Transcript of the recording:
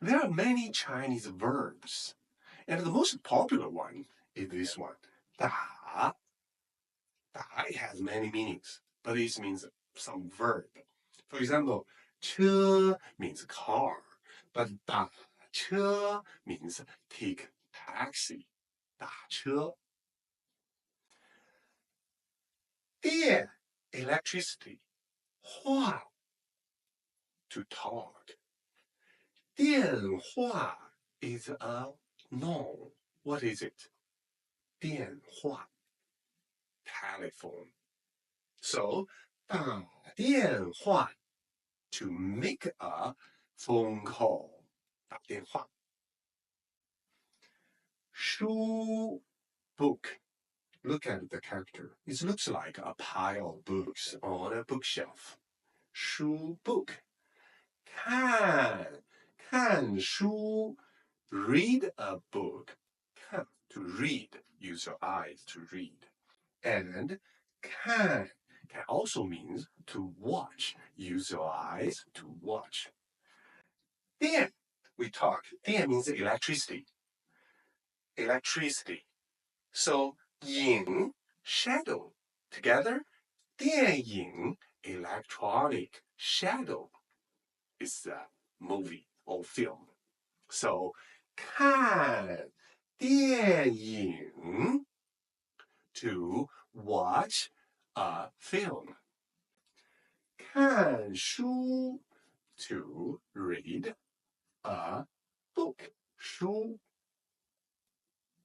There are many Chinese verbs, and the most popular one is this one, 打. 打 has many meanings, but this means some verb. For example, 车 means car, but 打车 means take taxi. 打车. 电 electricity. 话 to talk. 电话 is a noun. What is it? 电话 telephone. So 打电话 to make a phone call. 打电话. 书 book. Look at the character. It looks like a pile of books on a bookshelf. 书 book. 看 看书 read a book. 看 to read. Use your eyes to read. And 看 can also mean to watch. Use your eyes to watch. 电 we talk. 电 means electricity. Electricity. So 影 shadow. Together, 电影 electronic shadow is a movie or film. So 看电影 to watch a film. 看书 to read a book. 书